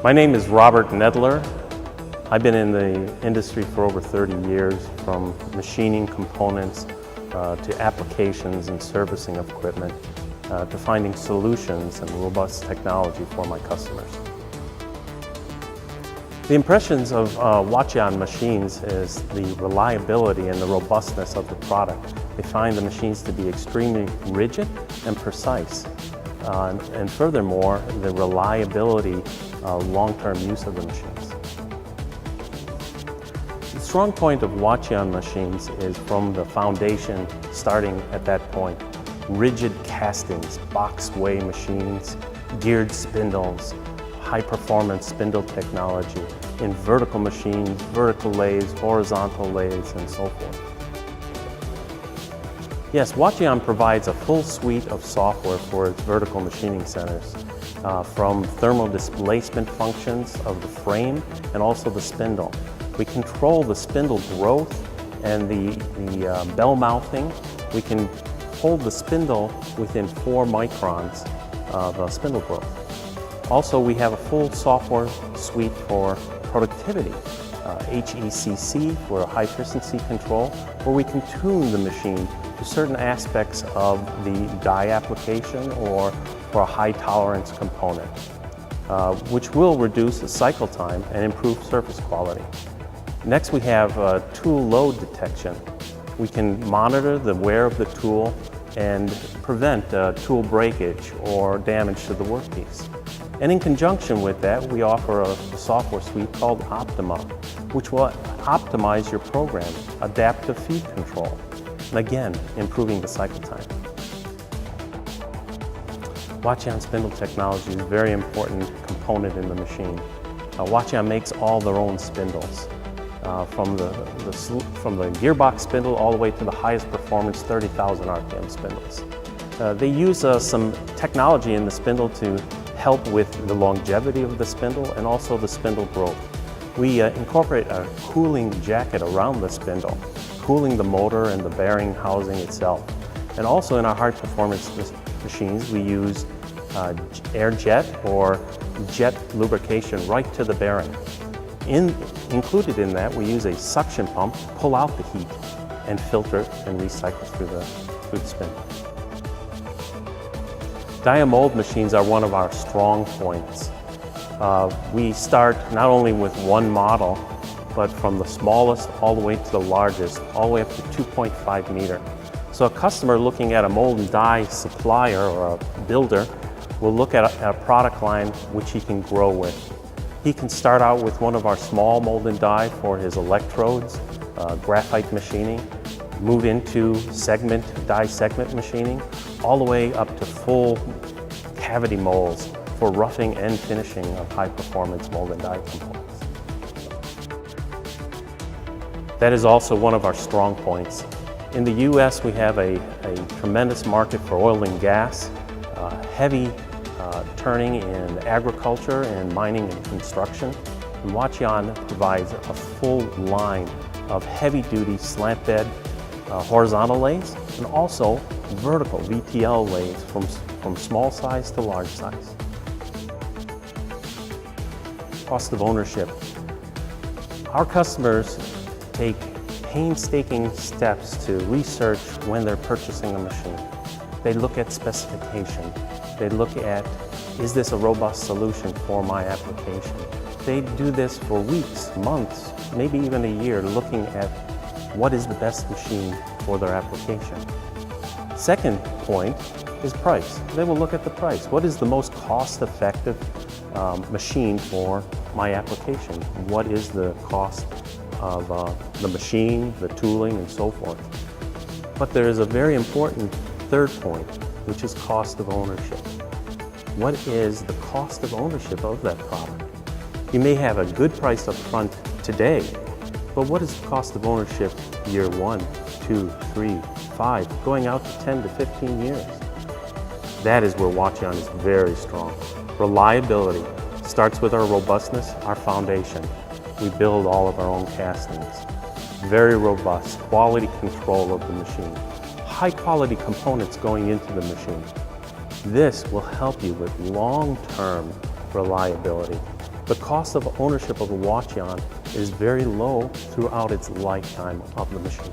My name is Robert Nedler. I've been in the industry for over 30 years, from machining components to applications and servicing of equipment to finding solutions and robust technology for my customers. The impressions of Hwacheon machines is the reliability and the robustness of the product. They find the machines to be extremely rigid and precise. And furthermore, the reliability, long-term use of the machines. The strong point of Hwacheon machines is from the foundation, starting at that point. Rigid castings, box weigh machines, geared spindles, high-performance spindle technology in vertical machines, vertical lathes, horizontal lathes, and so forth. Yes, Hwacheon provides a full suite of software for its vertical machining centers, from thermal displacement functions of the frame and also the spindle. We control the spindle growth and the bell mouthing. We can hold the spindle within 4 microns of spindle growth. Also, we have a full software suite for productivity, HECC for high efficiency control, where we can tune the machine to certain aspects of the die application or for a high tolerance component, which will reduce the cycle time and improve surface quality. Next, we have tool load detection. We can monitor the wear of the tool and prevent tool breakage or damage to the workpiece. And in conjunction with that, we offer a software suite called Optima, which will optimize your program, adaptive feed control, and again, improving the cycle time. Hwacheon spindle technology is a very important component in the machine. Hwacheon makes all their own spindles, from the gearbox spindle all the way to the highest performance 30,000 RPM spindles. They use some technology in the spindle to help with the longevity of the spindle and also the spindle growth. We incorporate a cooling jacket around the spindle, cooling the motor and the bearing housing itself. And also in our high performance machines, we use air jet or jet lubrication right to the bearing. Included in that, we use a suction pump to pull out the heat and filter it and recycle through the spindle. Die mold machines are one of our strong points. We start not only with one model, but from the smallest all the way to the largest, all the way up to 2.5 meter. So a customer looking at a mold and die supplier or a builder will look at a product line which he can grow with. He can start out with one of our small mold and die for his electrodes, graphite machining, move into die segment machining, all the way up to full cavity molds for roughing and finishing of high performance mold and die components. That is also one of our strong points. In the US, we have a tremendous market for oil and gas, heavy turning in agriculture and mining and construction. And Hwacheon provides a full line of heavy-duty slant bed horizontal lathes and also vertical VTL lathes from small size to large size. Cost of ownership. Our customers take painstaking steps to research when they're purchasing a machine. They look at specification. They look at, is this a robust solution for my application? They do this for weeks, months, maybe even a year, looking at what is the best machine for their application. Second point is price. They will look at the price. What is the most cost-effective machine for my application? What is the cost of the machine, the tooling, and so forth? But there is a very important third point, which is cost of ownership. What is the cost of ownership of that product? You may have a good price up front today, but what is the cost of ownership year 1, 2, 3, 5, going out to 10 to 15 years? That is where Hwacheon is very strong. Reliability starts with our robustness, our foundation. We build all of our own castings. Very robust, quality control of the machine. High quality components going into the machine. This will help you with long-term reliability The cost of ownership of a Hwacheon is very low throughout its lifetime of the machine.